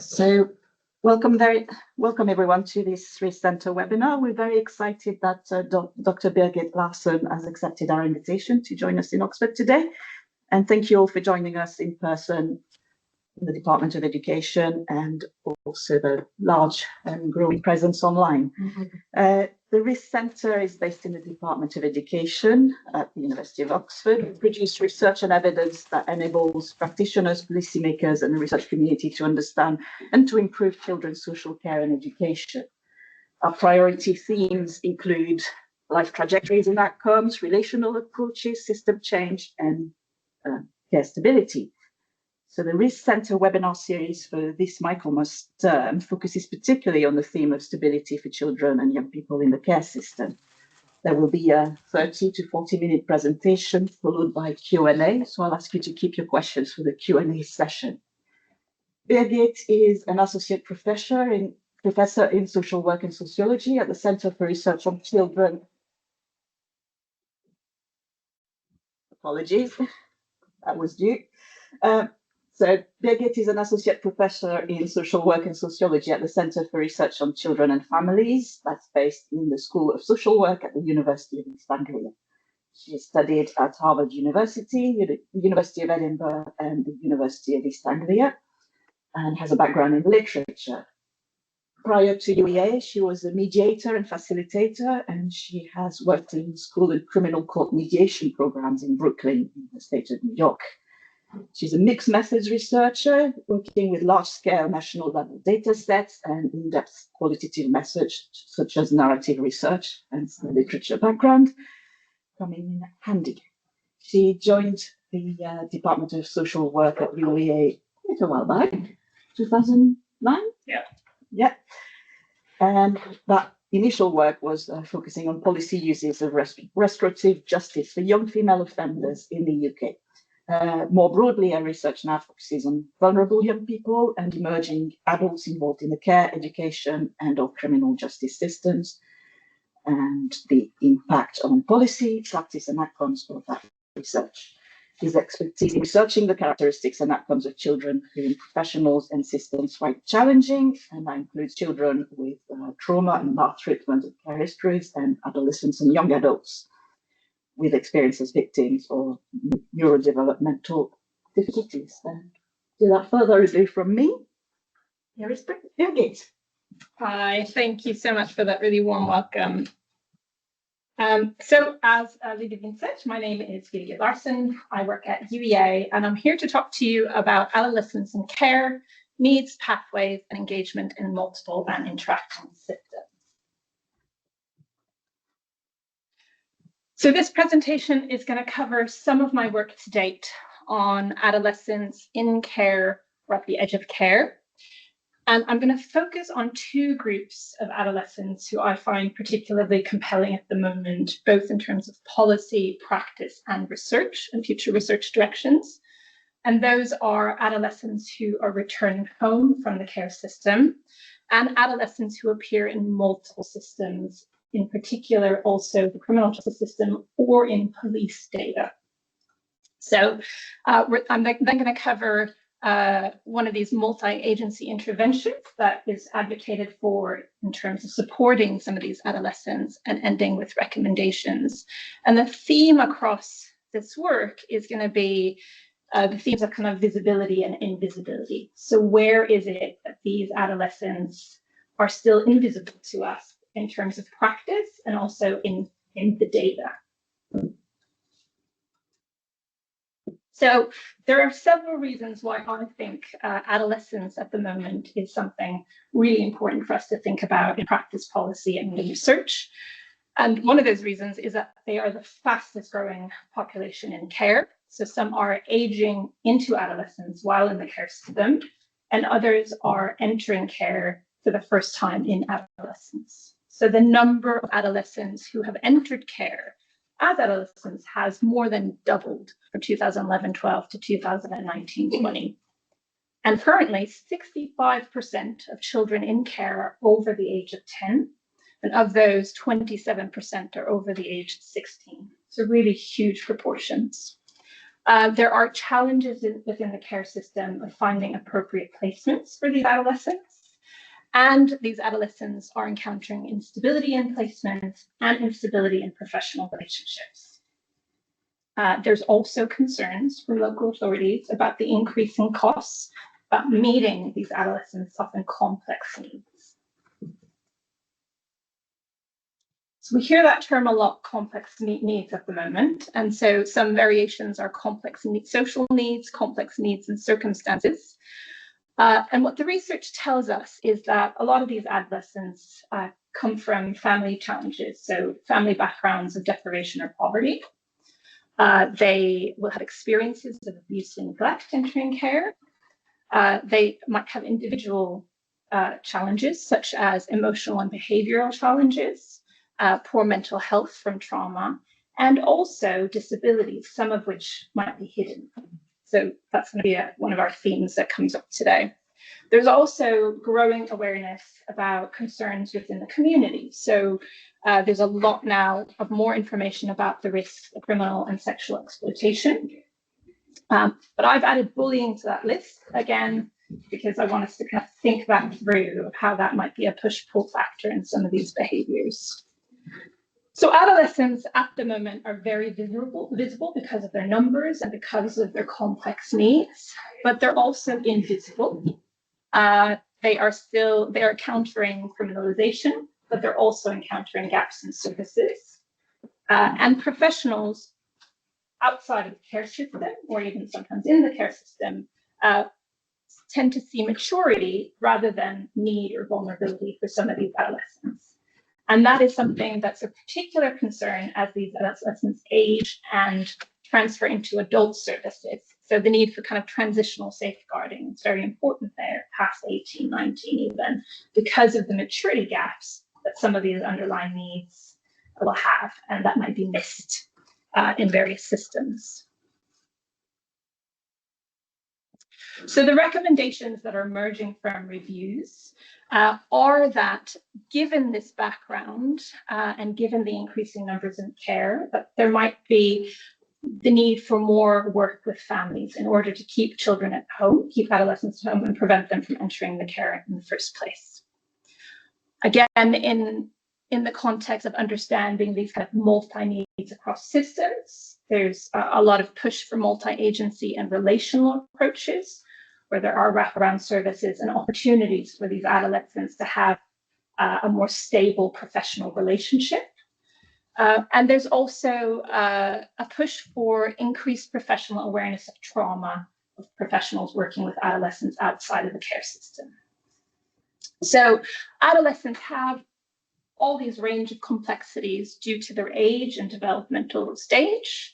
So welcome everyone to this Risk Centre webinar. We're very excited that Dr. Birgit Larsson has accepted our invitation to join us in Oxford today. And thank you all for joining us in person in the Department of Education and also the large and growing presence online. The Risk Centre is based in the Department of Education at the University of Oxford. We produce research and evidence that enables practitioners, policymakers, and the research community to understand and to improve children's social care and education. Our priority themes include life trajectories and outcomes, relational approaches, system change, and care stability. So the Risk Centre webinar series for this Michaelmas term focuses particularly on the theme of stability for children and young people in the care system. There will be a 30 to 40-minute presentation followed by Q&A, so I'll ask you to keep your questions for the Q&A session. Birgit is an associate professor in social work and sociology at the Centre for Research on Children. Apologies, that was due. So Birgit is an associate professor in social work and sociology at the Centre for Research on Children and Families. That's based in the School of Social Work at the University of East Anglia. She studied at Harvard University, the University of Edinburgh, and the University of East Anglia, and has a background in literature. Prior to UEA, she was a mediator and facilitator, and she has worked in school and criminal court mediation programs in Brooklyn, in the state of New York. She's a mixed methods researcher working with large-scale national level data sets and in-depth qualitative methods such as narrative research and some literature background coming in handy. She joined the Department of Social Work at UEA quite a while back, 2009? Yeah. And that initial work was focusing on policy uses of restorative justice for young female offenders in the UK. More broadly, our research now focuses on vulnerable young people and emerging adults involved in the care, education, and/or criminal justice systems, and the impact on policy, practice, and outcomes of that research. His expertise in researching the characteristics and outcomes of children whom professionals and systems find challenging, and that includes children with trauma and maltreatment and care histories, and adolescents and young adults with experience as victims or neurodevelopmental difficulties. And without further ado from me, here is Birgit. Hi, thank you so much for that really warm welcome. So as Ludivine said, my name is Birgit Larsson. I work at UEA, and I'm here to talk to you about adolescents in care, needs, pathways, and engagement in multiple and interacting systems. So this presentation is going to cover some of my work to date on adolescents in care or at the edge of care. And I'm going to focus on two groups of adolescents who I find particularly compelling at the moment, both in terms of policy, practice, and research and future research directions. And those are adolescents who are returning home from the care system and adolescents who appear in multiple systems, in particular also the criminal justice system or in police data. So I'm then going to cover one of these multi-agency interventions that is advocated for in terms of supporting some of these adolescents and ending with recommendations. And the theme across this work is going to be the themes of kind of visibility and invisibility. So where is it that these adolescents are still invisible to us in terms of practice and also in the data? So there are several reasons why I think adolescence at the moment is something really important for us to think about in practice, policy, and research. And one of those reasons is that they are the fastest growing population in care. So some are aging into adolescence while in the care system, and others are entering care for the first time in adolescence. So the number of adolescents who have entered care as adolescents has more than doubled from 2011-12 to 2019-20. And currently, 65% of children in care are over the age of 10, and of those, 27% are over the age of 16. So really huge proportions. There are challenges within the care system of finding appropriate placements for these adolescents. And these adolescents are encountering instability in placement and instability in professional relationships. There's also concerns from local authorities about the increasing costs about meeting these adolescents' often complex needs. So we hear that term a lot, complex needs at the moment. And so some variations are complex social needs, complex needs and circumstances. And what the research tells us is that a lot of these adolescents come from family challenges, so family backgrounds of deprivation or poverty. They will have experiences of abuse and neglect entering care. They might have individual challenges, such as emotional and behavioral challenges, poor mental health from trauma, and also disabilities, some of which might be hidden. So that's going to be one of our themes that comes up today. There's also growing awareness about concerns within the community. So there's a lot now of more information about the risks of criminal and sexual exploitation. But I've added bullying to that list, again, because I want us to kind of think that through, of how that might be a push-pull factor in some of these behaviors. So adolescents at the moment are very visible because of their numbers and because of their complex needs, but they're also invisible. They are encountering criminalization, but they're also encountering gaps in services. And professionals outside of the care system, or even sometimes in the care system, tend to see maturity rather than need or vulnerability for some of these adolescents. And that is something that's a particular concern as these adolescents age and transfer into adult services. So the need for kind of transitional safeguarding is very important there, past 18, 19 even, because of the maturity gaps that some of these underlying needs will have, and that might be missed in various systems. So the recommendations that are emerging from reviews are that, given this background and given the increasing numbers in care, that there might be the need for more work with families in order to keep children at home, keep adolescents at home, and prevent them from entering the care in the first place. Again, in the context of understanding these kind of multi-needs across systems, there's a lot of push for multi-agency and relational approaches, where there are wraparound services and opportunities for these adolescents to have a more stable professional relationship. And there's also a push for increased professional awareness of trauma of professionals working with adolescents outside of the care system. So adolescents have all these range of complexities due to their age and developmental stage,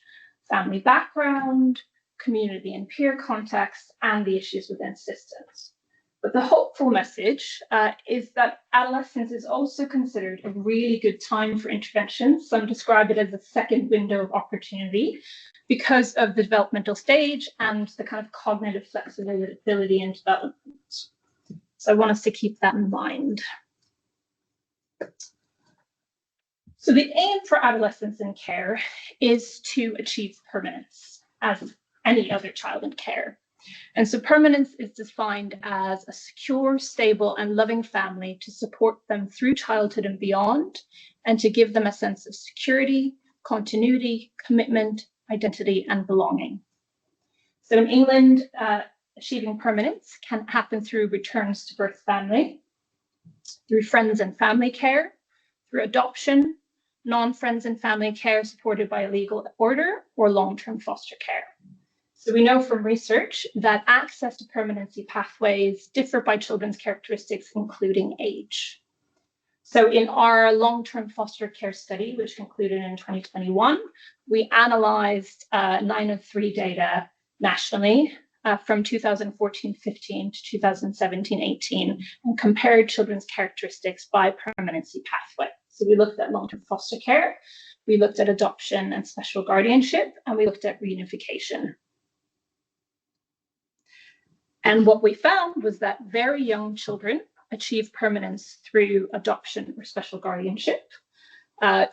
family background, community and peer context, and the issues within systems. But the hopeful message is that adolescence is also considered a really good time for intervention. Some describe it as a second window of opportunity because of the developmental stage and the kind of cognitive flexibility and development. So I want us to keep that in mind. So the aim for adolescents in care is to achieve permanence as any other child in care. And so permanence is defined as a secure, stable, and loving family to support them through childhood and beyond, and to give them a sense of security, continuity, commitment, identity, and belonging. So in England, achieving permanence can happen through returns to birth family, through friends and family care, through adoption, non-friends and family care supported by a legal order, or long-term foster care. So we know from research that access to permanency pathways differ by children's characteristics, including age. So in our long-term foster care study, which concluded in 2021, we analyzed 903 data nationally from 2014-15 to 2017-18 and compared children's characteristics by permanency pathway. So we looked at long-term foster care, we looked at adoption and special guardianship, and we looked at reunification. And what we found was that very young children achieve permanence through adoption or special guardianship.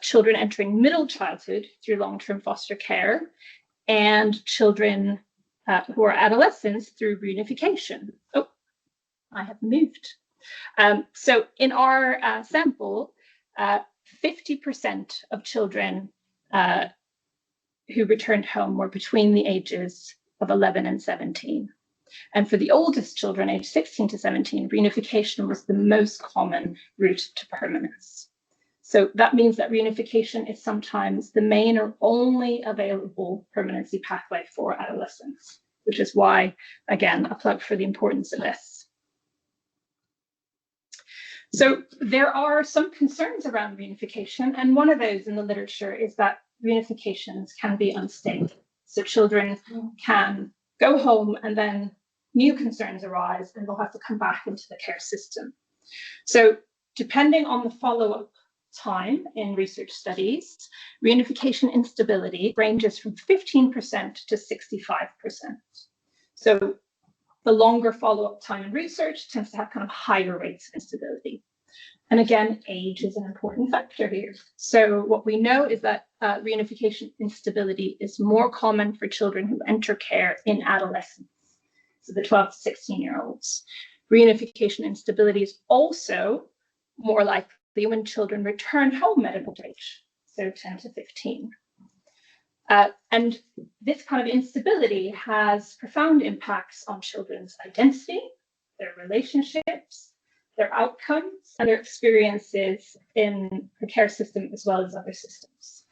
Children entering middle childhood through long-term foster care and children who are adolescents through reunification. Oh, I have moved. So in our sample, 50% of children who returned home were between the ages of 11 and 17. And for the oldest children, aged 16 to 17, reunification was the most common route to permanence. So that means that reunification is sometimes the main or only available permanency pathway for adolescents, which is why, again, a plug for the importance of this. So there are some concerns around reunification, and one of those in the literature is that reunifications can be unstable. So children can go home and then new concerns arise and they'll have to come back into the care system. So depending on the follow-up time in research studies, reunification instability ranges from 15% to 65%. So the longer follow-up time in research tends to have kind of higher rates of instability. And again, age is an important factor here. So what we know is that reunification instability is more common for children who enter care in adolescence, so the 12 to 16-year-olds. Reunification instability is also more likely when children return home at adult age, so 10 to 15. And this kind of instability has profound impacts on children's identity, their relationships, their outcomes, and their experiences in the care system as well as other systems.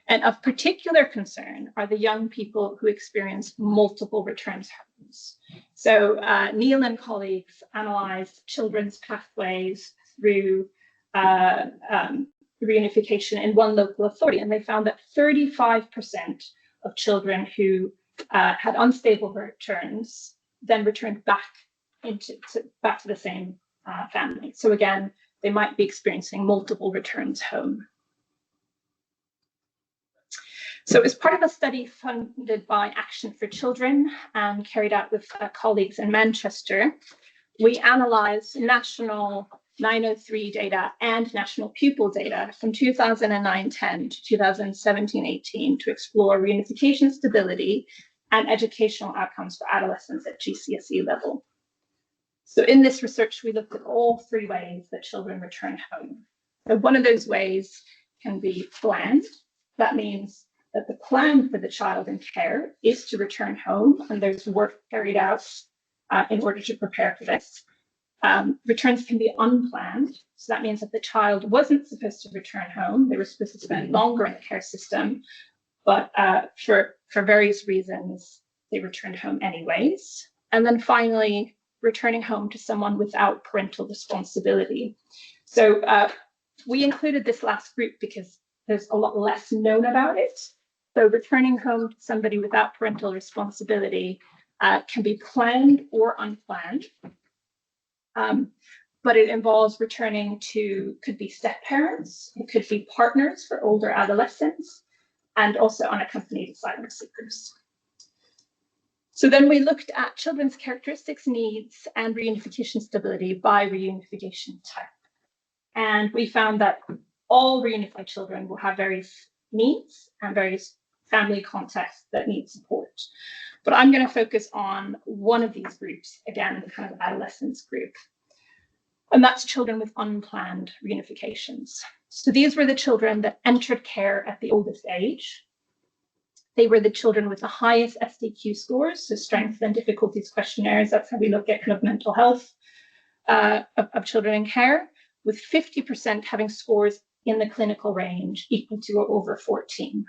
And of particular concern are the young people who experience multiple returns homes. So Neil and colleagues analyzed children's pathways through reunification in one local authority, and they found that 35% of children who had unstable returns then returned back to the same family. So again, they might be experiencing multiple returns home. So as part of a study funded by Action for Children and carried out with colleagues in Manchester, we analysed national 903 data and national pupil data from 2009-10 to 2017-18 to explore reunification stability and educational outcomes for adolescents at GCSE level. So in this research, we looked at all three ways that children return home. So one of those ways can be planned. That means that the plan for the child in care is to return home, and there's work carried out in order to prepare for this. Returns can be unplanned. So that means that the child wasn't supposed to return home. They were supposed to spend longer in the care system, but for various reasons, they returned home anyways. And then finally, returning home to someone without parental responsibility. So we included this last group because there's a lot less known about it. So returning home to somebody without parental responsibility can be planned or unplanned. But it involves returning to, could be step parents, it could be partners for older adolescents, and also unaccompanied asylum seekers. So then we looked at children's characteristics, needs, and reunification stability by reunification type. And we found that all reunified children will have various needs and various family contexts that need support. But I'm going to focus on one of these groups, again, the kind of adolescence group. And that's children with unplanned reunifications. So these were the children that entered care at the oldest age. They were the children with the highest SDQ scores, so strengths and difficulties questionnaires. That's how we look at kind of mental health of children in care, with 50% having scores in the clinical range equal to or over 14.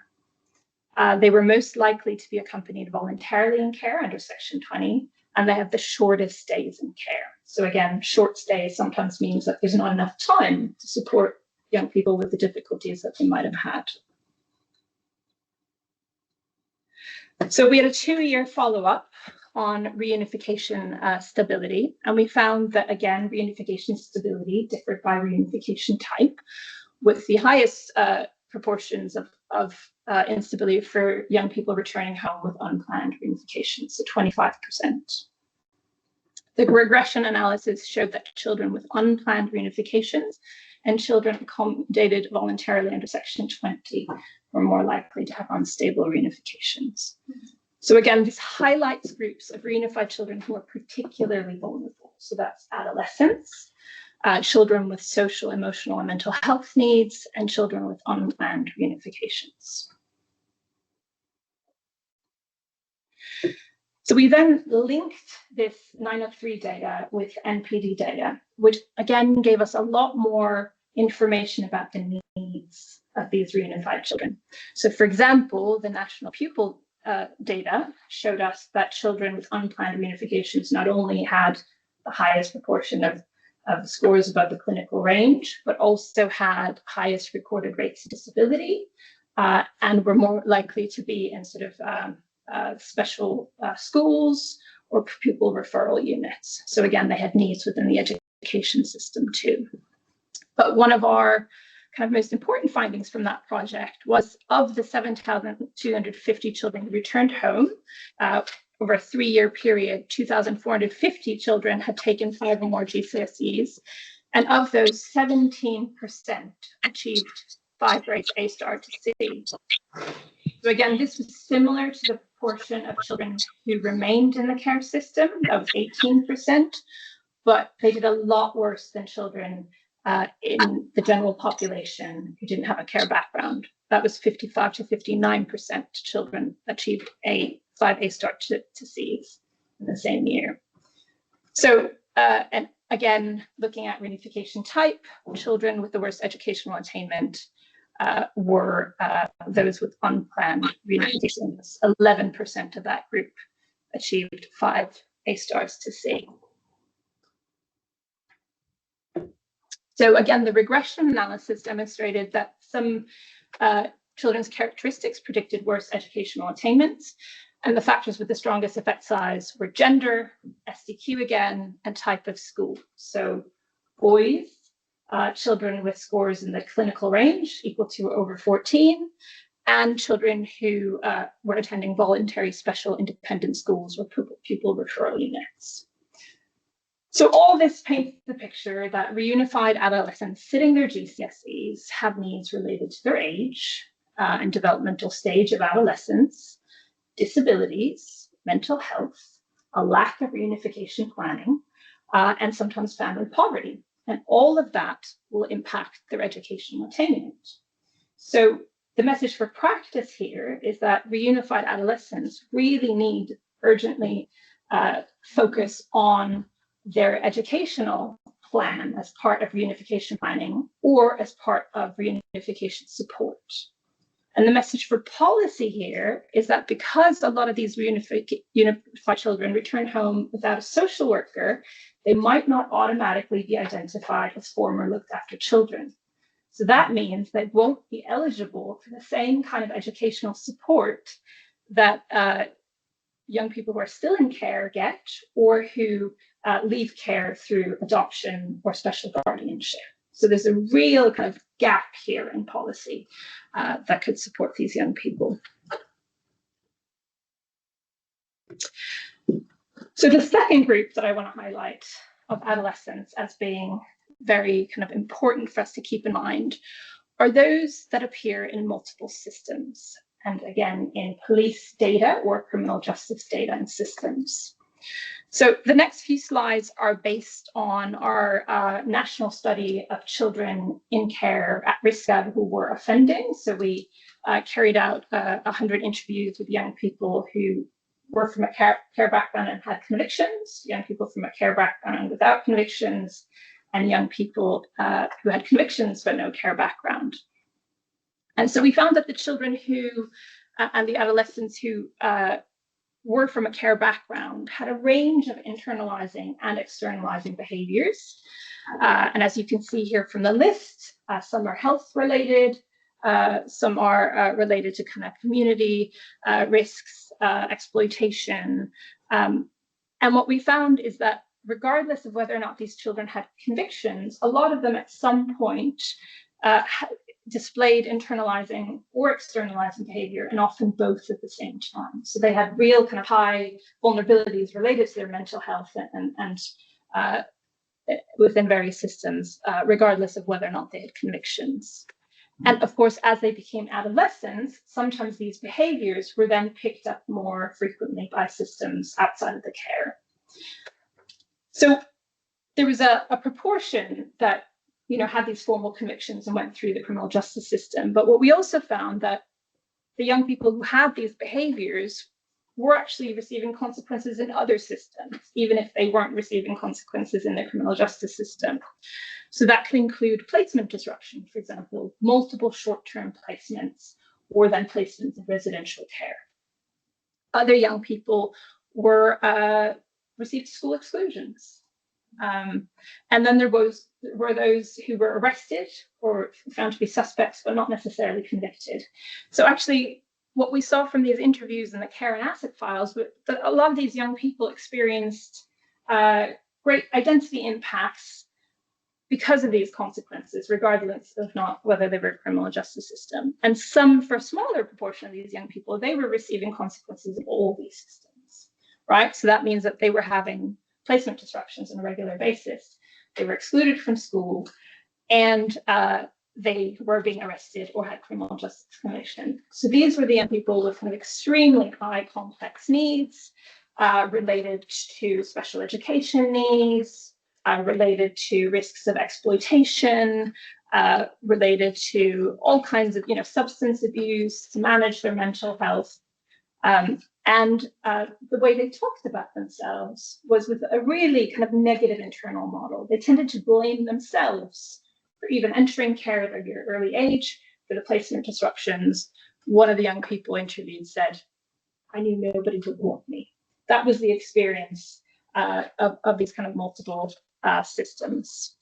They were most likely to be accompanied voluntarily in care under Section 20, and they have the shortest stays in care. So again, short stays sometimes means that there's not enough time to support young people with the difficulties that they might have had. So we had a 2-year follow-up on reunification stability, and we found that, again, reunification stability differed by reunification type, with the highest proportions of instability for young people returning home with unplanned reunification, so 25%. The regression analysis showed that children with unplanned reunifications and children accommodated voluntarily under Section 20 were more likely to have unstable reunifications. So again, this highlights groups of reunified children who are particularly vulnerable. So that's adolescents, children with social, emotional, and mental health needs, and children with unplanned reunifications. So we then linked this 903 data with NPD data, which again gave us a lot more information about the needs of these reunified children. So for example, the national pupil data showed us that children with unplanned reunifications not only had the highest proportion of scores above the clinical range, but also had highest recorded rates of disability and were more likely to be in sort of special schools or pupil referral units. So again, they had needs within the education system too. But one of our kind of most important findings from that project was, of the 7,250 children who returned home over a 3-year period, 2,450 children had taken 5 or more GCSEs, and of those, 17% achieved 5 grades A star to C. So again, this was similar to the proportion of children who remained in the care system, that was 18%, but they did a lot worse than children in the general population who didn't have a care background. That was 55 to 59% children achieved 5 A star to C's in the same year. So, and again, looking at reunification type, children with the worst educational attainment were those with unplanned reunifications. 11% of that group achieved 5 A stars to C. So again, the regression analysis demonstrated that some children's characteristics predicted worse educational attainments, and the factors with the strongest effect size were gender, SDQ again, and type of school. So boys, children with scores in the clinical range equal to or over 14, and children who were attending voluntary special independent schools or pupil referral units. So all this paints the picture that reunified adolescents sitting their GCSEs have needs related to their age and developmental stage of adolescence, disabilities, mental health, a lack of reunification planning, and sometimes family poverty. And all of that will impact their educational attainment. So the message for practice here is that reunified adolescents really need urgently focus on their educational plan as part of reunification planning or as part of reunification support. And the message for policy here is that because a lot of these reunified children return home without a social worker, they might not automatically be identified as former looked after children. So that means they won't be eligible for the same kind of educational support that young people who are still in care get, or who leave care through adoption or special guardianship. So there's a real kind of gap here in policy that could support these young people. So the second group that I want to highlight of adolescents as being very kind of important for us to keep in mind are those that appear in multiple systems. And again, in police data or criminal justice data and systems. So the next few slides are based on our national study of children in care at risk of who were offending. So we carried out 100 interviews with young people who were from a care background and had convictions, young people from a care background without convictions, and young people who had convictions but no care background. And so we found that the children who and the adolescents who were from a care background had a range of internalizing and externalizing behaviors. And as you can see here from the list, some are health related, some are related to kind of community risks, exploitation. And what we found is that regardless of whether or not these children had convictions, a lot of them at some point displayed internalizing or externalizing behavior, and often both at the same time. So they had real kind of high vulnerabilities related to their mental health and within various systems, regardless of whether or not they had convictions. And of course, as they became adolescents, sometimes these behaviors were then picked up more frequently by systems outside of the care. So there was a proportion that had these formal convictions and went through the criminal justice system. But what we also found that the young people who had these behaviors were actually receiving consequences in other systems, even if they weren't receiving consequences in the criminal justice system. So that can include placement disruption, for example, multiple short-term placements, or then placements in residential care. Other young people were received school exclusions. And then there were those who were arrested or found to be suspects, but not necessarily convicted. So actually, what we saw from these interviews and the care and asset files was that a lot of these young people experienced great identity impacts because of these consequences, regardless of not whether they were a criminal justice system. And for a smaller proportion of these young people, they were receiving consequences of all these systems, right? So that means that they were having placement disruptions on a regular basis. They were excluded from school, and they were being arrested or had criminal justice conviction. So these were the young people with kind of extremely high complex needs related to special education needs, related to risks of exploitation, related to all kinds of substance abuse, to manage their mental health. And the way they talked about themselves was with a really kind of negative internal model. They tended to blame themselves for even entering care at a very early age, for the placement disruptions. One of the young people interviewed said, "I knew nobody would want me." That was the experience of these kind of multiple systems.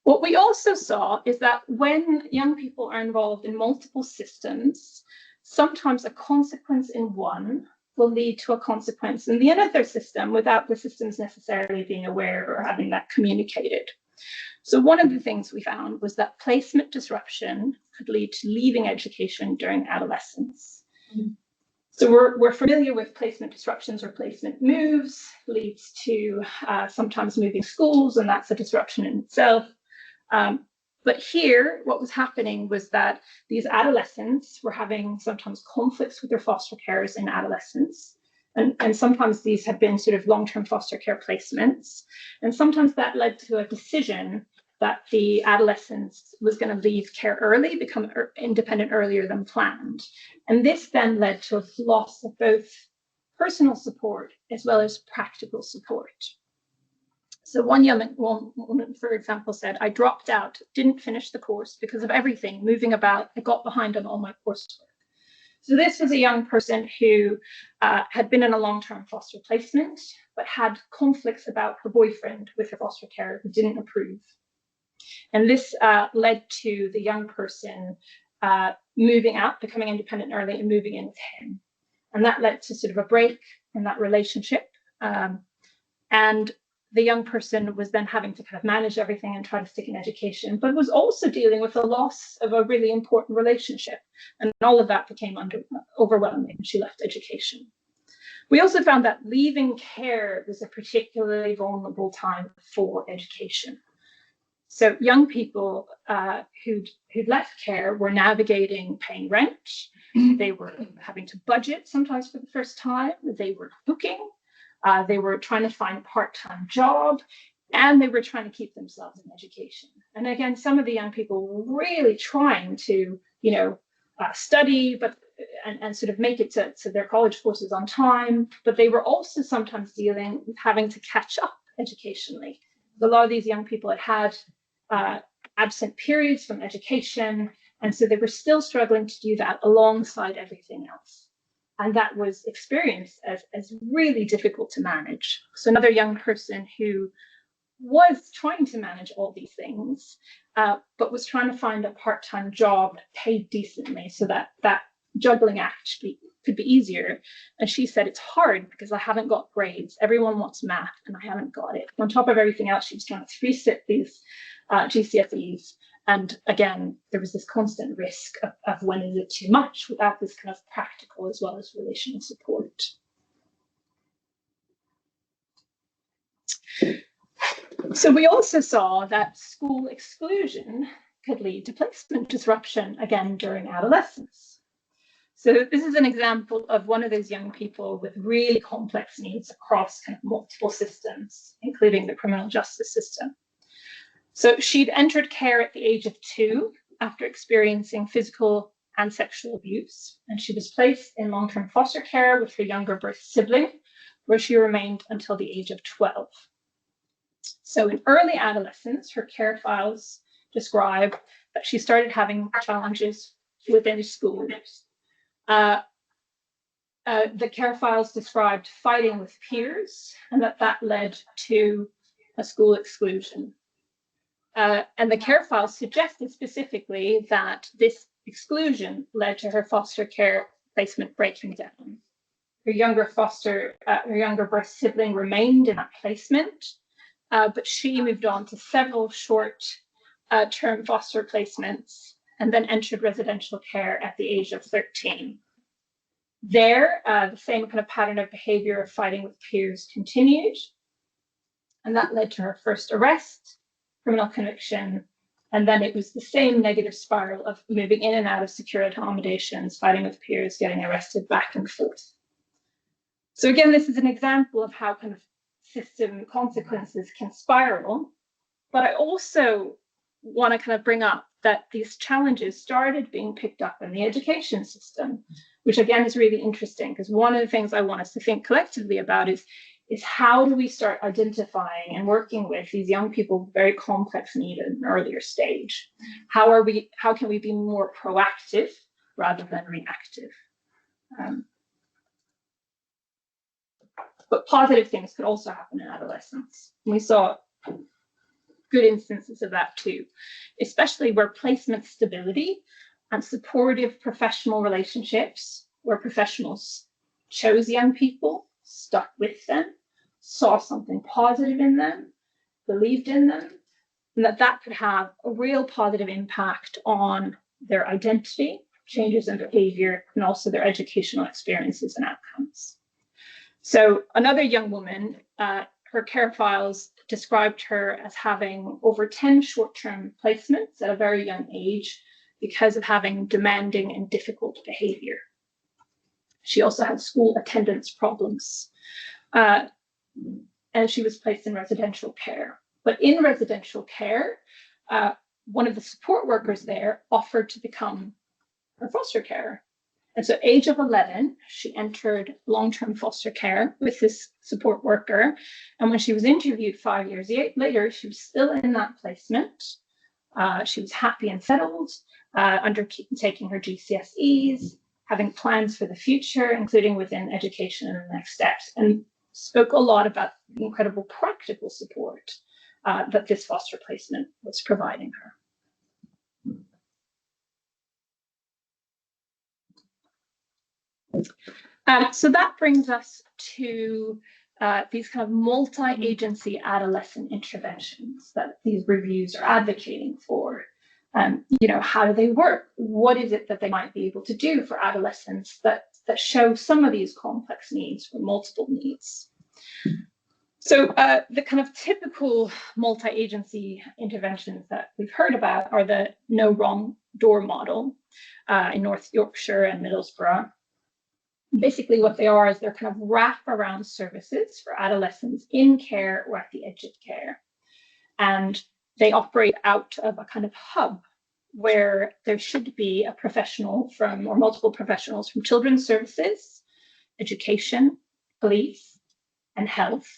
What we also saw is that when young people are involved in multiple systems, sometimes a consequence in one will lead to a consequence in the another system without the systems necessarily being aware or having that communicated. So one of the things we found was that placement disruption could lead to leaving education during adolescence. Mm-hmm. So we're familiar with placement disruptions or placement moves, leads to sometimes moving schools, and that's a disruption in itself. But here, what was happening was that these adolescents were having sometimes conflicts with their foster carers in adolescence. And sometimes these had been sort of long-term foster care placements. And sometimes that led to a decision that the adolescent was going to leave care early, become independent earlier than planned. And this then led to a loss of both personal support as well as practical support. So one woman, for example, said, "I dropped out, didn't finish the course because of everything, moving about. I got behind on all my coursework." So this was a young person who had been in a long-term foster placement, but had conflicts about her boyfriend with her foster carer who didn't approve. And this led to the young person moving out, becoming independent early, and moving in with him. And that led to sort of a break in that relationship. And the young person was then having to kind of manage everything and try to stick in education, but was also dealing with the loss of a really important relationship. And all of that became overwhelming when she left education. We also found that leaving care was a particularly vulnerable time for education. So young people who'd left care were navigating paying rent. They were having to budget sometimes for the first time. They were cooking. They were trying to find a part-time job, and they were trying to keep themselves in education. And again, some of the young people were really trying to, study, and sort of make it to their college courses on time. But they were also sometimes dealing with having to catch up educationally. A lot of these young people had absent periods from education, and so they were still struggling to do that alongside everything else. And that was experienced as really difficult to manage. So another young person who was trying to manage all these things, but was trying to find a part-time job paid decently so that juggling act could be easier. And she said, "It's hard because I haven't got grades. Everyone wants math and I haven't got it." On top of everything else, she was trying to resit these GCSEs. And again, there was this constant risk of when is it too much without this kind of practical as well as relational support. So we also saw that school exclusion could lead to placement disruption, again, during adolescence. So this is an example of one of those young people with really complex needs across kind of multiple systems, including the criminal justice system. So she'd entered care at the age of 2 after experiencing physical and sexual abuse, and she was placed in long-term foster care with her younger birth sibling, where she remained until the age of 12. So in early adolescence, her care files describe that she started having challenges within school. The care files described fighting with peers, and that led to a school exclusion. And the care files suggested specifically that this exclusion led to her foster care placement breaking down. Her younger birth sibling remained in that placement, but she moved on to several short-term foster placements and then entered residential care at the age of 13. There, the same kind of pattern of behavior of fighting with peers continued, and that led to her first arrest, criminal conviction, and then it was the same negative spiral of moving in and out of secure accommodations, fighting with peers, getting arrested back and forth. So again, this is an example of how kind of system consequences can spiral, but I also want to kind of bring up that these challenges started being picked up in the education system, which again is really interesting, because one of the things I want us to think collectively about is how do we start identifying and working with these young people with very complex needs at an earlier stage? How can we be more proactive rather than reactive? But positive things could also happen in adolescence. We saw good instances of that too, especially where placement stability and supportive professional relationships, where professionals chose young people, stuck with them, saw something positive in them, believed in them, and that could have a real positive impact on their identity, changes in behavior, and also their educational experiences and outcomes. So another young woman, her care files described her as having over 10 short-term placements at a very young age because of having demanding and difficult behavior. She also had school attendance problems, and she was placed in residential care. But in residential care, one of the support workers there offered to become her foster carer. And so age of 11, she entered long-term foster care with this support worker. And when she was interviewed 5 years later, she was still in that placement. She was happy and settled, undertaking her GCSEs, having plans for the future, including within education and the next steps, and spoke a lot about the incredible practical support that this foster placement was providing her. So that brings us to these kind of multi-agency adolescent interventions that these reviews are advocating for. How do they work? What is it that they might be able to do for adolescents that show some of these complex needs or multiple needs? So the kind of typical multi-agency interventions that we've heard about are the no wrong door model in North Yorkshire and Middlesbrough. Basically what they are is they're kind of wrap-around services for adolescents in care or at the edge of care. And they operate out of a kind of hub where there should be a professional or multiple professionals from children's services, education, police, and health,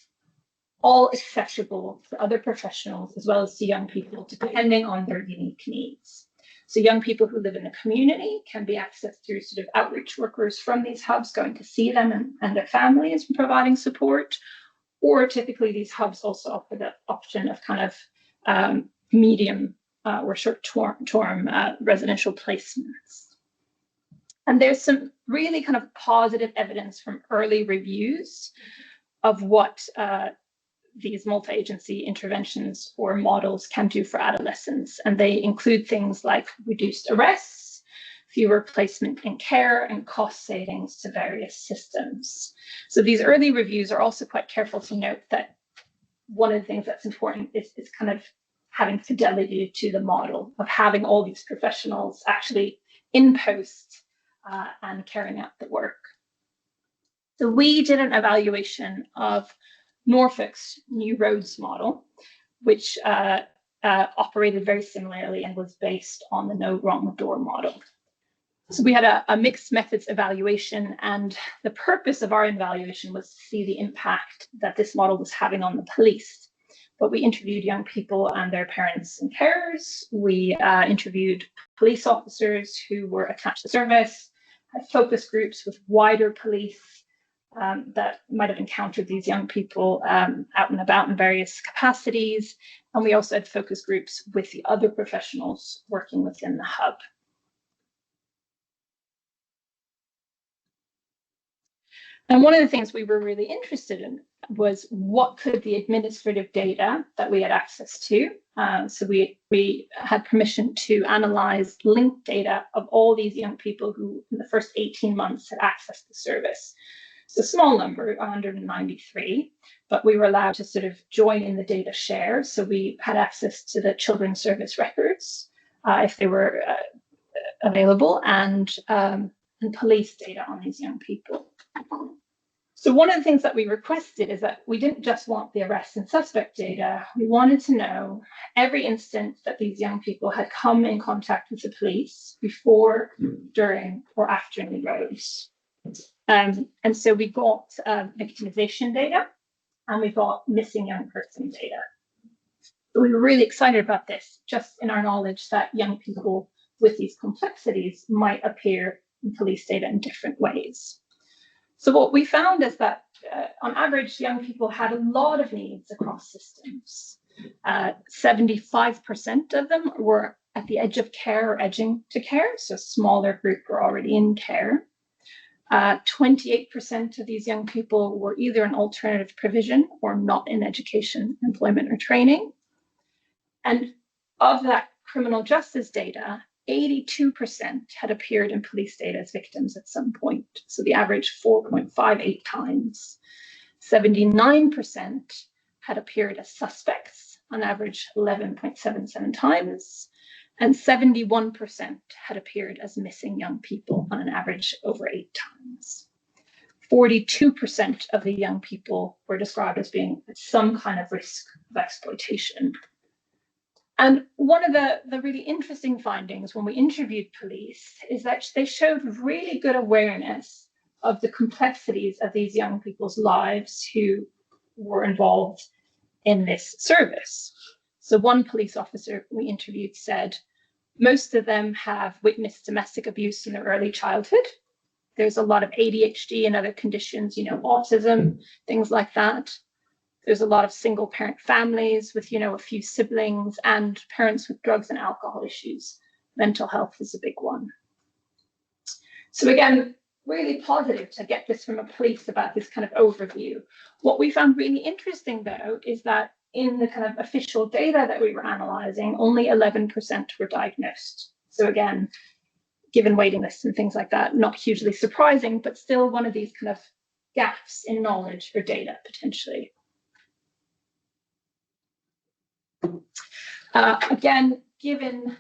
all accessible to other professionals as well as to young people, depending on their unique needs. So young people who live in the community can be accessed through sort of outreach workers from these hubs going to see them and their families and providing support. Or typically these hubs also offer the option of kind of medium or short-term residential placements. And there's some really kind of positive evidence from early reviews of what these multi-agency interventions or models can do for adolescents. And they include things like reduced arrests, fewer placement in care, and cost savings to various systems. So these early reviews are also quite careful to note that one of the things that's important is kind of having fidelity to the model of having all these professionals actually in post and carrying out the work. So we did an evaluation of Norfolk's New Roads model, which operated very similarly and was based on the No Wrong Door model. So we had a mixed methods evaluation, and the purpose of our evaluation was to see the impact that this model was having on the police. But we interviewed young people and their parents and carers. We interviewed police officers who were attached to service, had focus groups with wider police that might have encountered these young people out and about in various capacities. And we also had focus groups with the other professionals working within the hub. And one of the things we were really interested in was what could the administrative data that we had access to. So we had permission to analyze linked data of all these young people who in the first 18 months had accessed the service. It's a small number, 193, but we were allowed to sort of join in the data share. So we had access to the children's service records if they were available, and police data on these young people. So one of the things that we requested is that we didn't just want the arrest and suspect data. We wanted to know every instant that these young people had come in contact with the police before, during, or after any roads. And so we got victimization data, and we got missing young person data. So we were really excited about this, just in our knowledge that young people with these complexities might appear in police data in different ways. So what we found is that on average, young people had a lot of needs across systems. 75% of them were at the edge of care or edging to care, so a smaller group were already in care. 28% of these young people were either in alternative provision or not in education, employment, or training. And of that criminal justice data, 82% had appeared in police data as victims at some point. So the average 4.58 times. 79% had appeared as suspects, on average 11.77 times. And 71% had appeared as missing young people, on an average over 8 times. 42% of the young people were described as being at some kind of risk of exploitation. And one of the really interesting findings when we interviewed police is that they showed really good awareness of the complexities of these young people's lives who were involved in this service. So one police officer we interviewed said, most of them have witnessed domestic abuse in their early childhood. There's a lot of ADHD and other conditions, autism, things like that. There's a lot of single parent families with, a few siblings, and parents with drugs and alcohol issues. Mental health is a big one. So again, really positive to get this from a police about this kind of overview. What we found really interesting, though, is that in the kind of official data that we were analyzing, only 11% were diagnosed. So again, given waiting lists and things like that, not hugely surprising, but still one of these kind of gaps in knowledge or data potentially. Again, given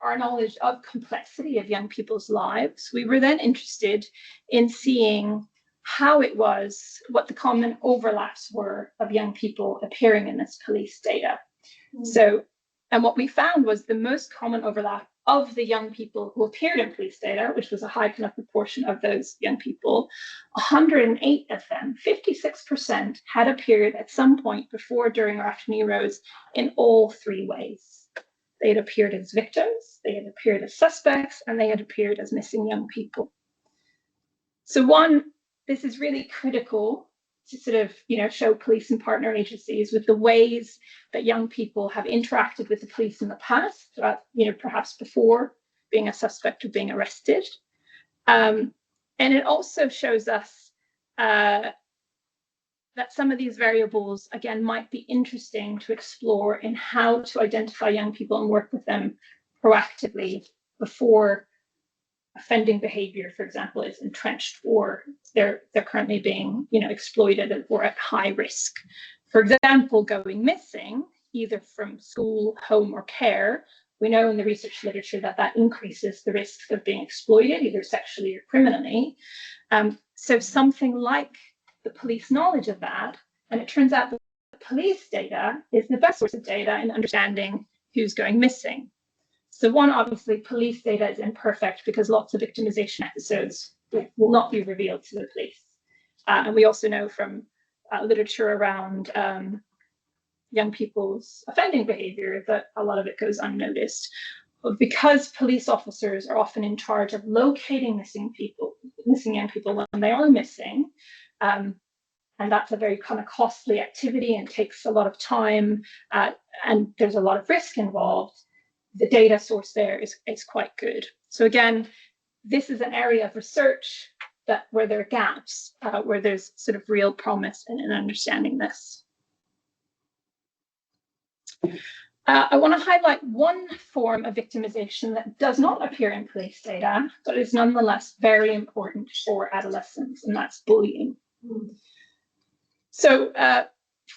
our knowledge of complexity of young people's lives, we were then interested in seeing how it was, what the common overlaps were of young people appearing in this police data. So, and what we found was the most common overlap of the young people who appeared in police data, which was a high enough proportion of those young people, 108 of them, 56%, had appeared at some point before, during, or after New Roads in all 3 ways. They had appeared as victims, they had appeared as suspects, and they had appeared as missing young people. So one, this is really critical to sort of, show police and partner agencies with the ways that young people have interacted with the police in the past, perhaps before being a suspect or being arrested. And it also shows us that some of these variables, again, might be interesting to explore in how to identify young people and work with them proactively before offending behavior, for example, is entrenched, or they're currently being, exploited or at high risk. For example, going missing, either from school, home, or care, we know in the research literature that that increases the risks of being exploited, either sexually or criminally. So something like the police knowledge of that, and it turns out that the police data is the best source of data in understanding who's going missing. So one, obviously, police data is imperfect because lots of victimization episodes will not be revealed to the police. And we also know from literature around young people's offending behavior that a lot of it goes unnoticed. But because police officers are often in charge of locating missing young people when they are missing, and that's a very kind of costly activity and takes a lot of time, and there's a lot of risk involved, the data source there is quite good. So again, this is an area of research where there are gaps, where there's sort of real promise in understanding this. I want to highlight one form of victimization that does not appear in police data, but is nonetheless very important for adolescents, and that's bullying. So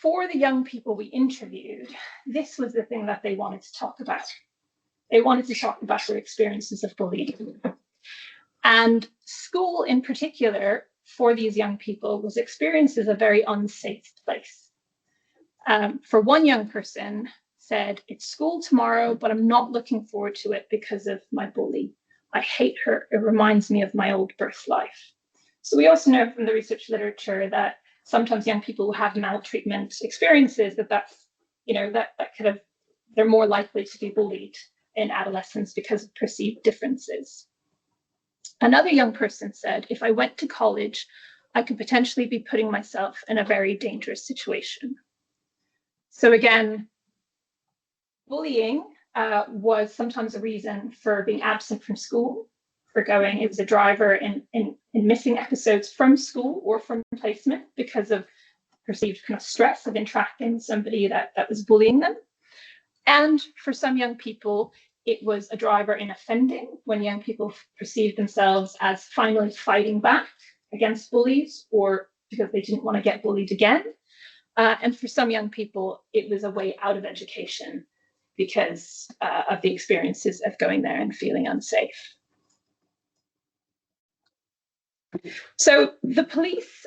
for the young people we interviewed, this was the thing that they wanted to talk about. They wanted to talk about their experiences of bullying. And school in particular, for these young people, was experienced as a very unsafe place. For one young person said, it's school tomorrow, but I'm not looking forward to it because of my bully. I hate her. It reminds me of my old birth life. So we also know from the research literature that sometimes young people who have maltreatment experiences, they're more likely to be bullied in adolescence because of perceived differences. Another young person said, if I went to college, I could potentially be putting myself in a very dangerous situation. So again, bullying was sometimes a reason for being absent from school, it was a driver in missing episodes from school or from placement because of perceived kind of stress of interacting with somebody that was bullying them. And for some young people, it was a driver in offending when young people perceived themselves as finally fighting back against bullies or because they didn't want to get bullied again. And for some young people, it was a way out of education because of the experiences of going there and feeling unsafe. So the police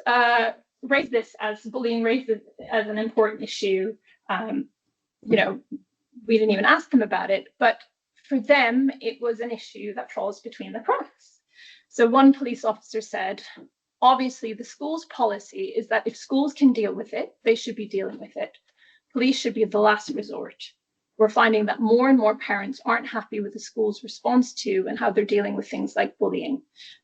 raised this as bullying raised it as an important issue. We didn't even ask them about it, but for them, it was an issue that falls between the cracks. So one police officer said, obviously, the school's policy is that if schools can deal with it, they should be dealing with it. Police should be the last resort. We're finding that more and more parents aren't happy with the school's response to and how they're dealing with things like bullying.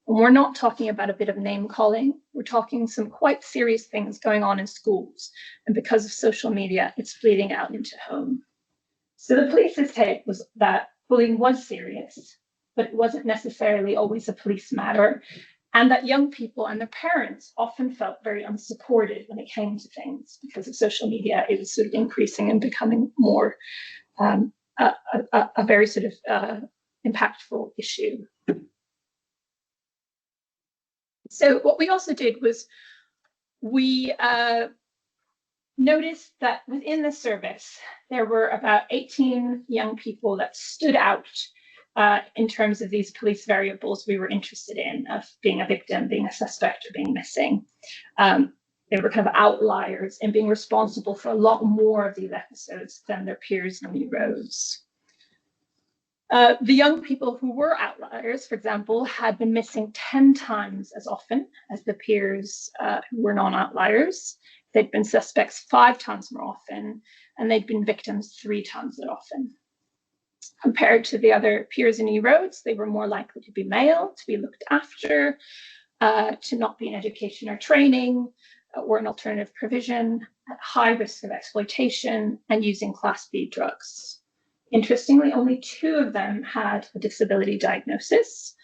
And we're not talking about a bit of name calling. We're talking some quite serious things going on in schools. And because of social media, it's bleeding out into home. So the police's take was that bullying was serious, but it wasn't necessarily always a police matter, and that young people and their parents often felt very unsupported when it came to things because of social media. It was sort of increasing and becoming more a very sort of impactful issue. So what we also did was we noticed that within the service, there were about 18 young people that stood out in terms of these police variables we were interested in, of being a victim, being a suspect, or being missing. They were kind of outliers in being responsible for a lot more of these episodes than their peers in the rows. The young people who were outliers, for example, had been missing 10 times as often as the peers who were non-outliers. They'd been suspects 5 times more often, and they'd been victims 3 times as often. Compared to the other peers in E-Roads, they were more likely to be male, to be looked after, to not be in education or training, or an alternative provision, at high risk of exploitation, and using Class B drugs. Interestingly, only 2 of them had a disability diagnosis.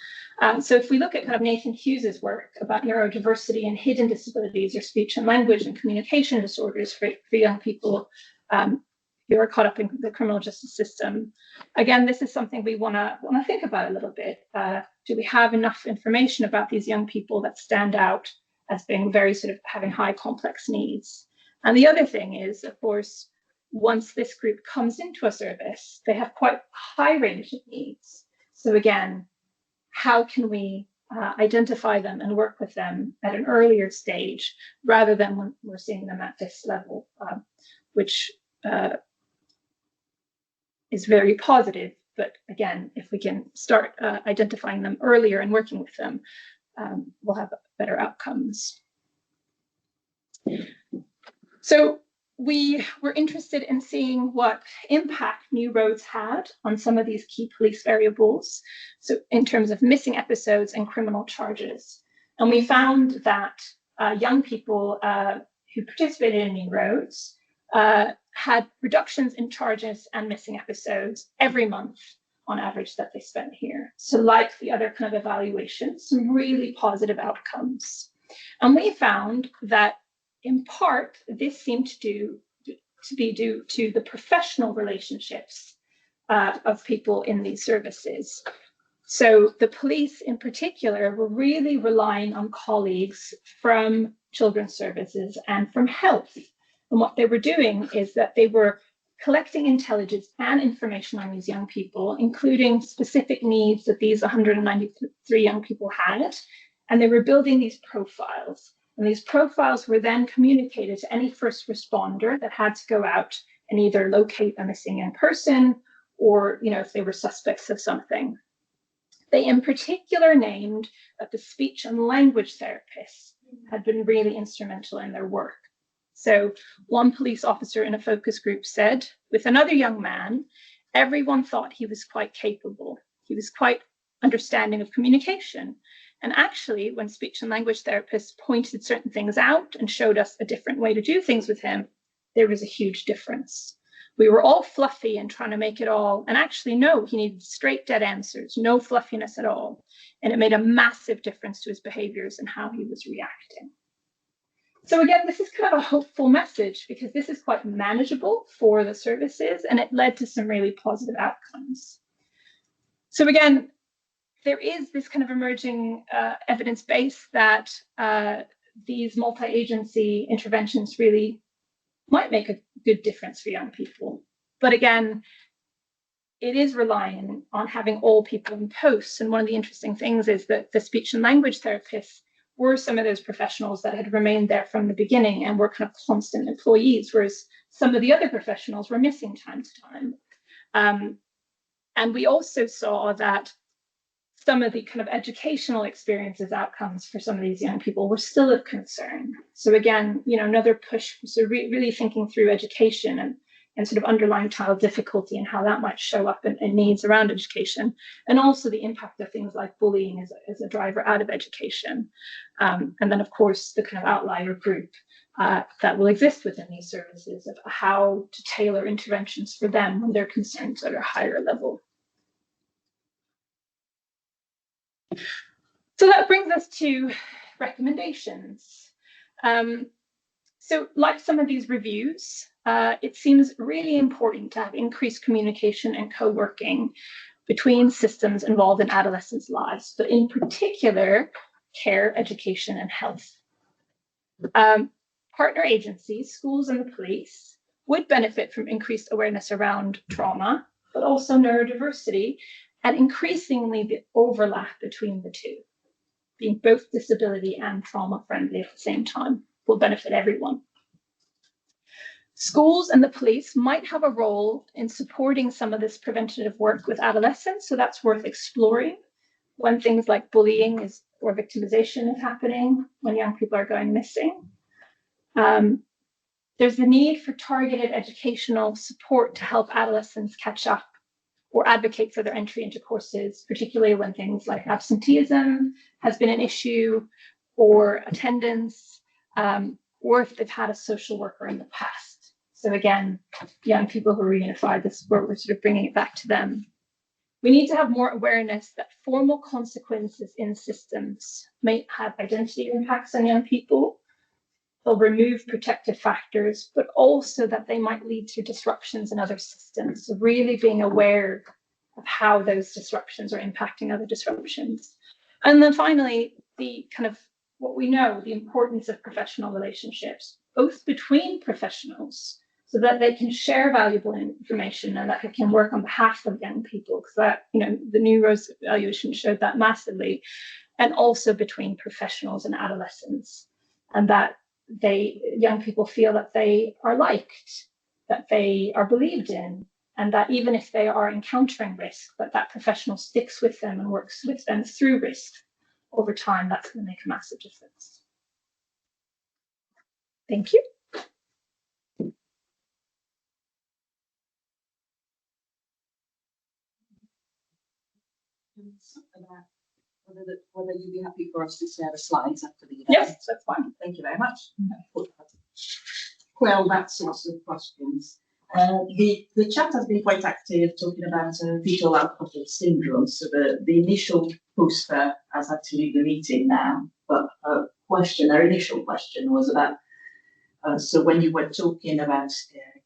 So if we look at kind of Nathan Hughes's work about neurodiversity and hidden disabilities or speech and language and communication disorders for young people who are caught up in the criminal justice system, again, this is something we want to think about a little bit. Do we have enough information about these young people that stand out as being very sort of having high complex needs? And the other thing is, of course, once this group comes into a service, they have quite a high range of needs. So again, how can we identify them and work with them at an earlier stage rather than when we're seeing them at this level, which is very positive. But again, if we can start identifying them earlier and working with them, we'll have better outcomes. So we were interested in seeing what impact new roads had on some of these key police variables, so in terms of missing episodes and criminal charges. And we found that young people who participated in new roads had reductions in charges and missing episodes every month on average that they spent here. So like the other kind of evaluations, some really positive outcomes. And we found that in part, this seemed to be due to the professional relationships of people in these services. So the police in particular were really relying on colleagues from children's services and from health. And what they were doing is that they were collecting intelligence and information on these young people, including specific needs that these 193 young people had. And they were building these profiles. And these profiles were then communicated to any first responder that had to go out and either locate a missing young person or, if they were suspects of something. They in particular named that the speech and language therapists had been really instrumental in their work. So one police officer in a focus group said, with another young man, everyone thought he was quite capable. He was quite understanding of communication. And actually, when speech and language therapists pointed certain things out and showed us a different way to do things with him, there was a huge difference. We were all fluffy and trying to make it all, and actually, no, he needed straight, dead answers, no fluffiness at all. And it made a massive difference to his behaviors and how he was reacting. So again, this is kind of a hopeful message because this is quite manageable for the services, and it led to some really positive outcomes. So again, there is this kind of emerging evidence base that these multi-agency interventions really might make a good difference for young people. But again, it is relying on having all people in posts. And one of the interesting things is that the speech and language therapists were some of those professionals that had remained there from the beginning and were kind of constant employees, whereas some of the other professionals were missing time to time. And we also saw that some of the kind of educational experiences outcomes for some of these young people were still of concern. So again, another push, so really thinking through education and sort of underlying child difficulty and how that might show up in needs around education, and also the impact of things like bullying as a driver out of education. And then of course, the kind of outlier group that will exist within these services of how to tailor interventions for them when their concerns are at a higher level. So that brings us to recommendations. So like some of these reviews, it seems really important to have increased communication and co-working between systems involved in adolescents' lives, but in particular, care, education, and health. Partner agencies, schools, and the police would benefit from increased awareness around trauma, but also neurodiversity, and increasingly the overlap between the two, being both disability and trauma friendly at the same time, will benefit everyone. Schools and the police might have a role in supporting some of this preventative work with adolescents, so that's worth exploring when things like bullying or victimization is happening, when young people are going missing. There's the need for targeted educational support to help adolescents catch up or advocate for their entry into courses, particularly when things like absenteeism has been an issue, or attendance, or if they've had a social worker in the past. So again, young people who are reunified, this is where we're sort of bringing it back to them. We need to have more awareness that formal consequences in systems may have identity impacts on young people. They'll remove protective factors, but also that they might lead to disruptions in other systems. So really being aware of how those disruptions are impacting other disruptions. And then finally, the kind of what we know, the importance of professional relationships, both between professionals, so that they can share valuable information and that it can work on behalf of young people, because that, the new Rose evaluation showed that massively, and also between professionals and adolescents, and that young people feel that they are liked, that they are believed in, and that even if they are encountering risk, that professional sticks with them and works with them through risk over time. That's going to make a massive difference. Thank you. Whether you'd be happy for us to share the slides after the event. Yes, that's fine. Thank you very much. Well, that sorts of questions. The chat has been quite active talking about fetal alcohol syndrome. So the initial poster has had to leave the meeting now, but our initial question was about, so when you were talking about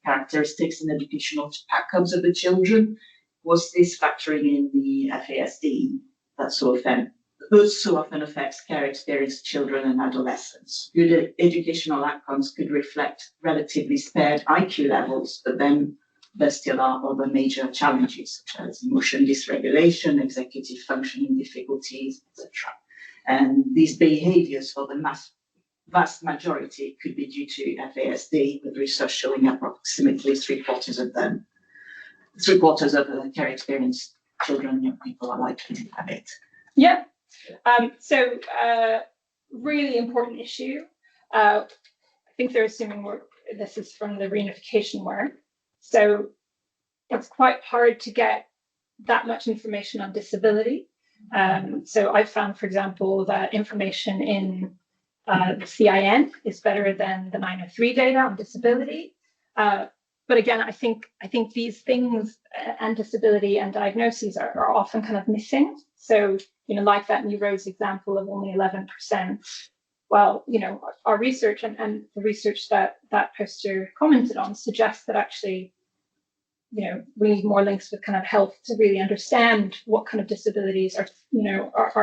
characteristics and educational outcomes of the children, was this factoring in the FASD that so often affects care experienced children and adolescents? Good educational outcomes could reflect relatively spared IQ levels, but then there still are other major challenges such as emotion dysregulation, executive functioning difficulties, etc. And these behaviors for the vast majority could be due to FASD, with research showing approximately three-quarters of the care experienced children and young people are likely to have it. Yeah. So really important issue. I think they're assuming this is from the reunification work. So it's quite hard to get that much information on disability. So I found, for example, that information in the CIN is better than the 903 data on disability. But again, I think these things and disability and diagnoses are often kind of missing. So, like that New Rose example of only 11%. Well, our research and the research that poster commented on suggests that actually, we need more links with kind of health to really understand what kind of disabilities are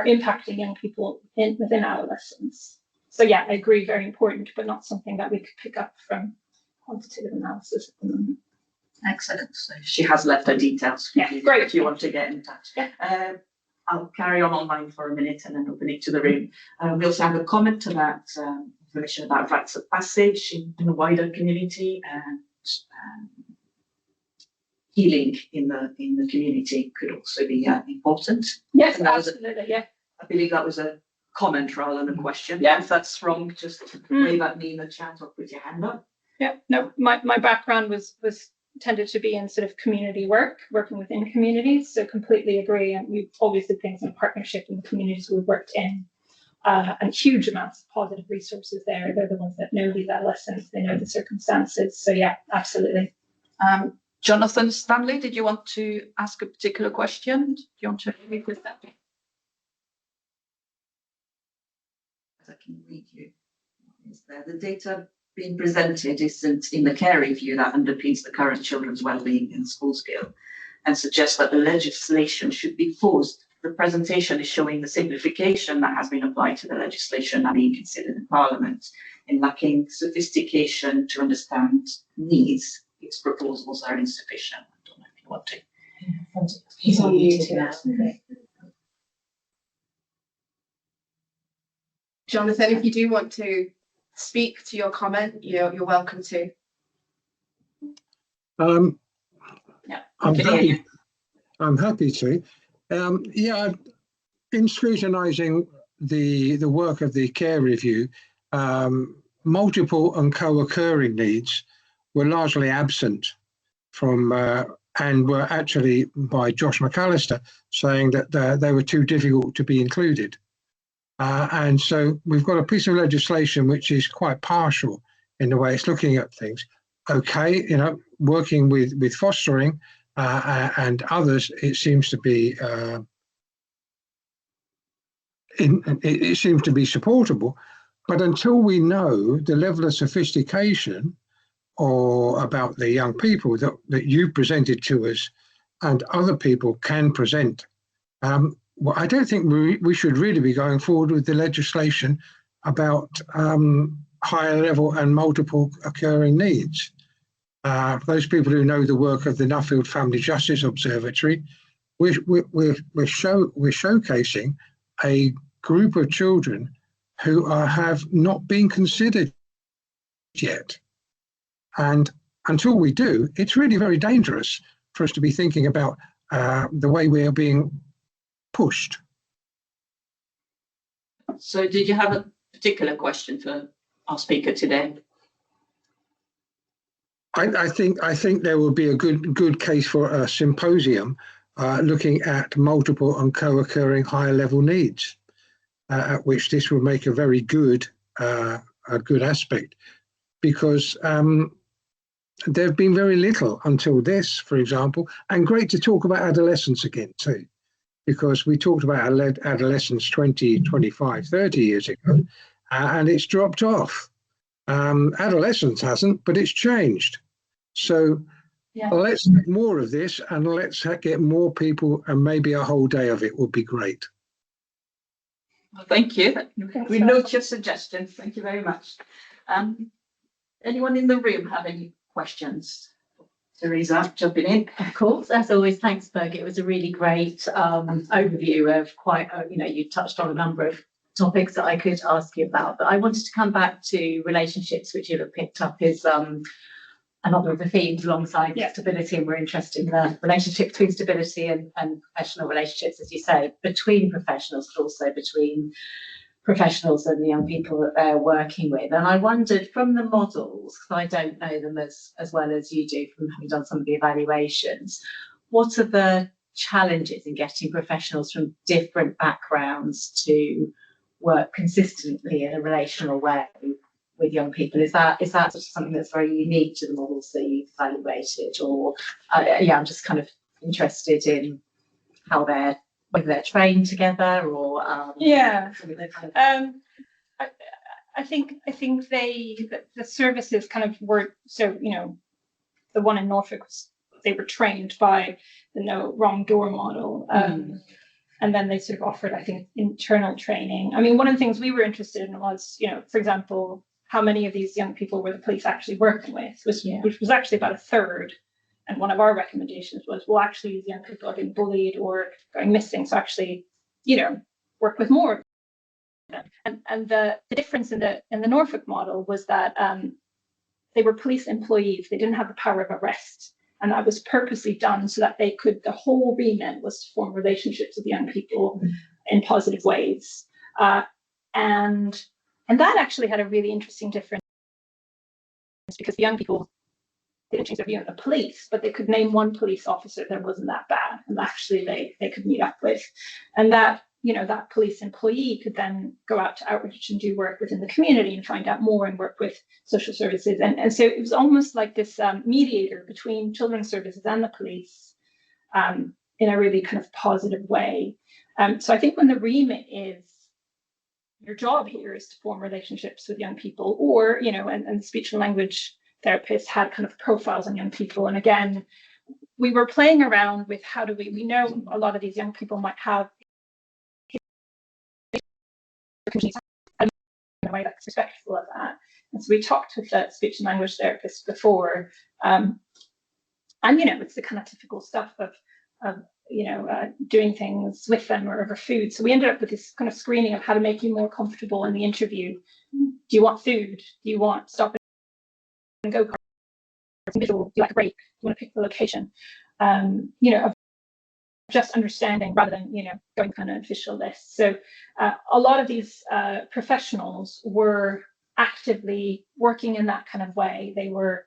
impacting young people within adolescence. So yeah, I agree, very important, but not something that we could pick up from quantitative analysis at the moment. Excellent. So she has left her details for you, great. If you want to get in touch. Yeah. I'll carry on online for a minute and then open it to the room. We also have a comment about information about rites of passage in the wider community, and healing in the community could also be important. Yes, absolutely. Yeah. I believe that was a comment rather than a question. Yeah. If that's wrong, just wave at me in the chat or put your hand up. Yeah. No, my background was tended to be in sort of community work, working within communities. So completely agree. And we've always did things in partnership in the communities we've worked in. And huge amounts of positive resources there. They're the ones that know these adolescents, they know the circumstances. So yeah, absolutely. Jonathan Stanley, did you want to ask a particular question? Do you want to read with that? I can read you. Is there the data being presented isn't in the care review that underpins the current children's wellbeing and school skill, and suggests that the legislation should be paused. The presentation is showing the simplification that has been applied to the legislation that being considered in Parliament, in lacking sophistication to understand needs. Its proposals are insufficient. I don't know if you want to. He's on mute now. Jonathan, if you do want to speak to your comment, you're welcome to. Yeah, I'm happy to. Yeah, in scrutinising the work of the care review, multiple and co-occurring needs were largely absent from, and were actually by Josh McAllister saying that they were too difficult to be included. And so we've got a piece of legislation which is quite partial in the way it's looking at things. Okay, working with fostering and others, it seems to be it seems to be supportable. But until we know the level of sophistication or about the young people that you presented to us and other people can present, well, I don't think we should really be going forward with the legislation about higher level and multiple occurring needs. For those people who know the work of the Nuffield Family Justice Observatory, we're showcasing a group of children who have not been considered yet. And until we do, it's really very dangerous for us to be thinking about the way we are being pushed. So did you have a particular question for our speaker today? I think there will be a good case for a symposium looking at multiple and co-occurring higher level needs, at which this will make a very good aspect, because there have been very little until this, for example, and great to talk about adolescence again too, because we talked about adolescence 20, 25, 30 years ago, and it's dropped off. Adolescence hasn't, but it's changed. So let's do more of this, and let's get more people, and maybe a whole day of it would be great. Well, thank you. We note your suggestions. Thank you very much. Anyone in the room have any questions? Teresa, jumping in. Of course, as always, thanks, Berg. It was a really great overview of quite, you touched on a number of topics that I could ask you about, but I wanted to come back to relationships, which you'll have picked up is another of the themes alongside stability, and we're interested in the relationship between stability and professional relationships, as you say, between professionals, but also between professionals and the young people that they're working with. And I wondered, from the models, because I don't know them as well as you do from having done some of the evaluations, what are the challenges in getting professionals from different backgrounds to work consistently in a relational way with young people? Is that sort of something that's very unique to the models that you've evaluated, or I'm just kind of interested in how whether they're trained together or I think the services kind of were, so the one in Norfolk they were trained by the no wrong door model, and then they sort of offered, I think, internal training. I mean, one of the things we were interested in was, for example, how many of these young people were the police actually working with, which was actually about a third. And one of our recommendations was, well, actually, these young people are being bullied or going missing, so actually, work with more of them. And the difference in the Norfolk model was that they were police employees; they didn't have the power of arrest, and that was purposely done so that they could. The whole remit was to form relationships with young people in positive ways, and that actually had a really interesting difference, because the young people didn't change their view on the police, but they could name one police officer that wasn't that bad, and actually they could meet up with, and that that police employee could then go out to outreach and do work within the community and find out more and work with social services, and so it was almost like this mediator between children's services and the police, in a really kind of positive way. So I think when the remit is, your job here is to form relationships with young people, or and speech and language therapists had kind of profiles on young people. And again, we were playing around with how do we know a lot of these young people might have in a way that's respectful of that. And so we talked with the speech and language therapists before, and it's the kind of typical stuff of doing things with them or over food. So we ended up with this kind of screening of how to make you more comfortable in the interview. Do you want food? Do you want stop and go? Do you like a break? Do you want to pick the location? Of just understanding rather than going kind of official lists. So a lot of these professionals were actively working in that kind of way. They were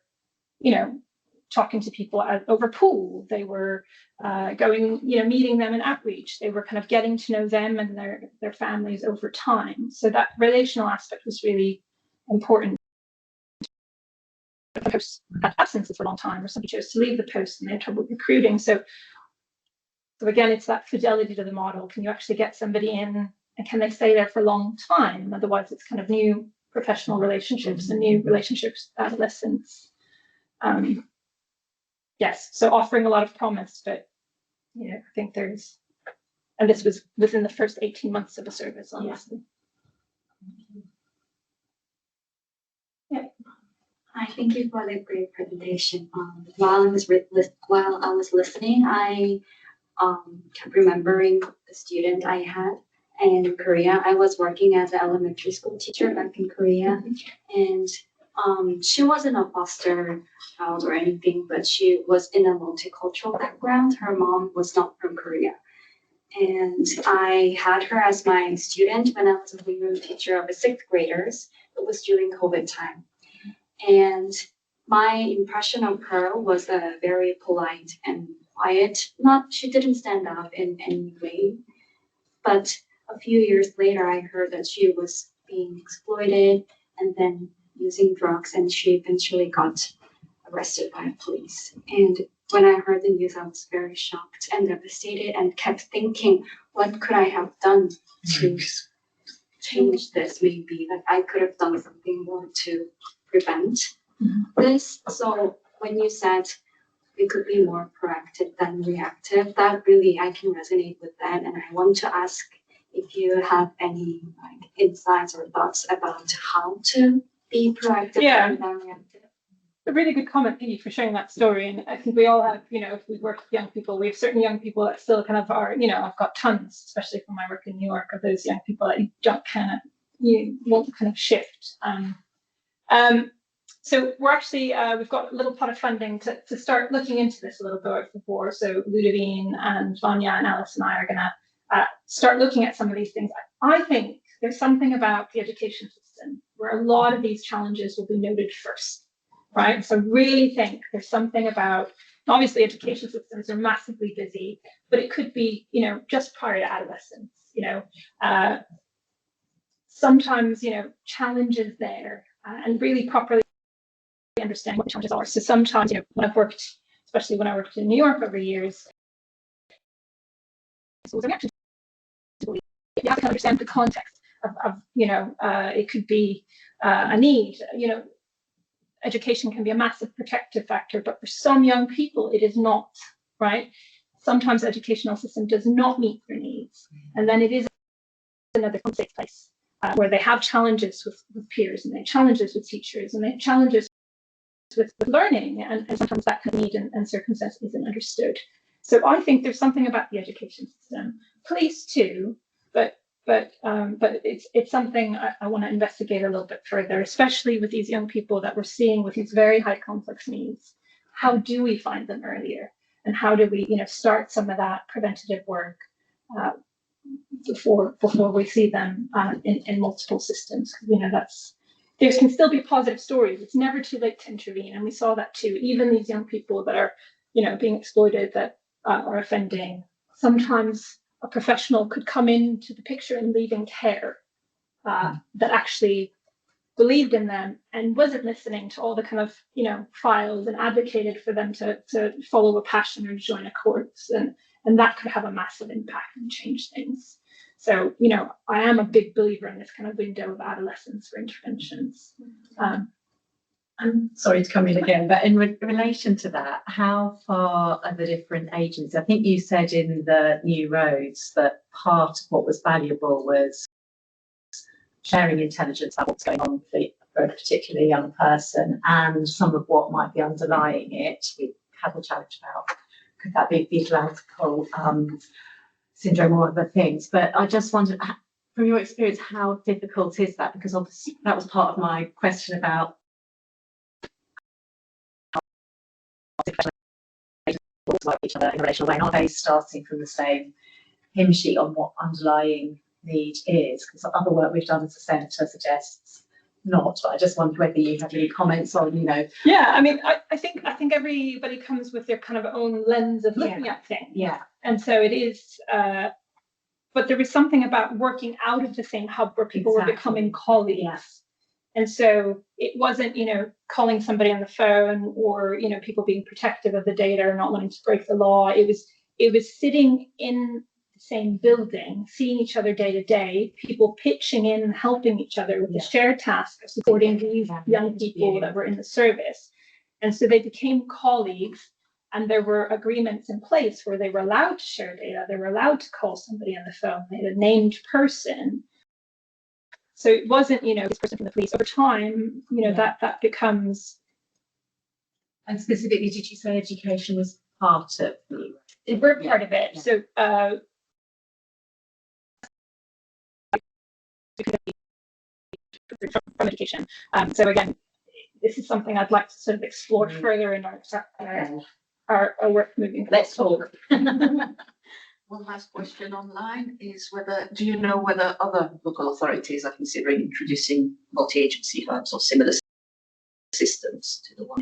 talking to people over pool. They were going meeting them in outreach. They were kind of getting to know them and their families over time. So that relational aspect was really important. Posts had absences for a long time, or somebody chose to leave the post and they had trouble recruiting. So again, it's that fidelity to the model. Can you actually get somebody in, and can they stay there for a long time? Otherwise, it's kind of new professional relationships and new relationships with adolescents. Yes, so offering a lot of promise, but I think and this was within the first 18 months of a service, honestly. Hi, thank you for the great presentation. While I was listening, I kept remembering the student I had in Korea. I was working as an elementary school teacher back in Korea, and she wasn't a foster child or anything, but she was in a multicultural background. Her mom was not from Korea. And I had her as my student when I was a homeroom teacher of the sixth graders. It was during COVID time. And my impression of her was very polite and quiet. She didn't stand up in any way. But a few years later, I heard that she was being exploited and then using drugs, and she eventually got arrested by police. And when I heard the news, I was very shocked and devastated and kept thinking, what could I have done to change this? Maybe like I could have done something more to prevent this. So when you said we could be more proactive than reactive, that really I can resonate with that. And I want to ask if you have any insights or thoughts about how to be proactive rather than reactive. A really good comment, Peggy, for sharing that story. And I think we all have, if we work with young people, we have certain young people that still kind of are, I've got tons, especially from my work in New York, of those young people that you won't kind of shift. So we're actually, we've got a little pot of funding to start looking into this a little bit before. So Ludovine and Vanya and Alice and I are going to start looking at some of these things. I think there's something about the education system where a lot of these challenges will be noted first, right? So really think there's something about, obviously education systems are massively busy, but it could be, just prior to adolescence, sometimes, challenges there and really properly understand what the challenges are. So sometimes, when I've worked, especially when I worked in New York over years, schools are reaction to bullying. You have to understand the context of it could be a need. Education can be a massive protective factor, but for some young people, it is not, right? Sometimes the educational system does not meet their needs. And then it is another unsafe place where they have challenges with peers, and they have challenges with teachers, and they have challenges with learning, and sometimes that kind of need and circumstance isn't understood. So I think there's something about the education system, police too, but it's something I want to investigate a little bit further, especially with these young people that we're seeing with these very high complex needs. How do we find them earlier, and how do we start some of that preventative work before we see them in multiple systems? There can still be positive stories. It's never too late to intervene, and we saw that too. Even these young people that are being exploited, that are offending, sometimes a professional could come into the picture and leave in care that actually believed in them and wasn't listening to all the kind of files and advocated for them to follow a passion or join a course, and that could have a massive impact and change things. So I am a big believer in this kind of window of adolescence for interventions. I'm sorry to come in again, but in relation to that, how far are the different agencies? I think you said in the New Roads that part of what was valuable was sharing intelligence about what's going on for a particularly young person, and some of what might be underlying it. We had a challenge about, could that be fetal alcohol syndrome or other things? But I just wondered, from your experience, how difficult is that? Because obviously that was part of my question about like each other in a relational way, and are they starting from the same hymn sheet on what underlying need is? Because other work we've done as a centre suggests not, but I just wondered whether you had any comments on, Yeah, I mean, I think everybody comes with their kind of own lens of looking at things. Yeah. And so it is, but there was something about working out of the same hub where people were becoming colleagues. Yeah. And so it wasn't, calling somebody on the phone or, people being protective of the data or not wanting to break the law. It was sitting in the same building, seeing each other day to day, people pitching in and helping each other with the shared task of supporting these young people that were in the service. And so they became colleagues, and there were agreements in place where they were allowed to share data. They were allowed to call somebody on the phone. They had a named person. So it wasn't, this person from the police. Over time, that becomes And specifically, did you say education was part of the? We're part of it. Yeah. So from education. So again, this is something I'd like to sort of explore further in our work moving forward. Let's talk. One last question online is do you know whether other local authorities are considering introducing multi-agency firms or similar systems to the one?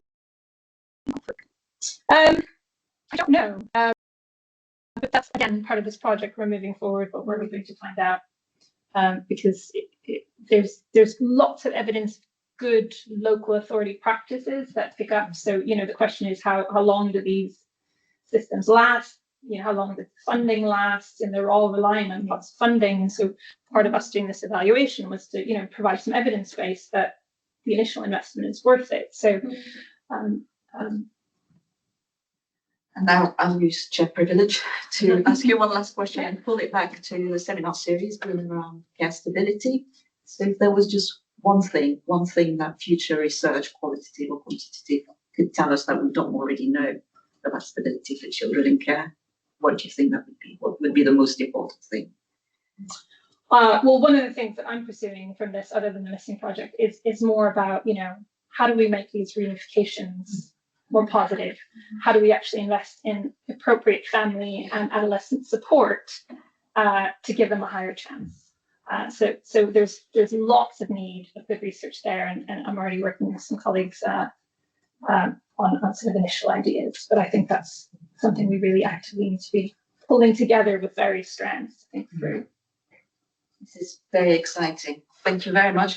I don't know, but that's again part of this project we're moving forward, but we're going to find out because there's lots of evidence, good local authority practices that pick up. So the question is how long do these systems last? How long does funding last? And they're all relying on lots of funding. And so part of us doing this evaluation was to provide some evidence base that the initial investment is worth it. So. And now I'll use chair privilege to ask you one last question and pull it back to the seminar series around care stability. So if there was just one thing that future research, qualitative or quantitative, could tell us that we don't already know about stability for children in care, what do you think that would be? What would be the most important thing? Well, one of the things that I'm pursuing from this, other than the missing project, is more about, how do we make these reunifications more positive? How do we actually invest in appropriate family and adolescent support to give them a higher chance? So there's lots of need of good research there, and I'm already working with some colleagues on sort of initial ideas. But I think that's something we really actively need to be pulling together with various strands to think through. This is very exciting. Thank you very much.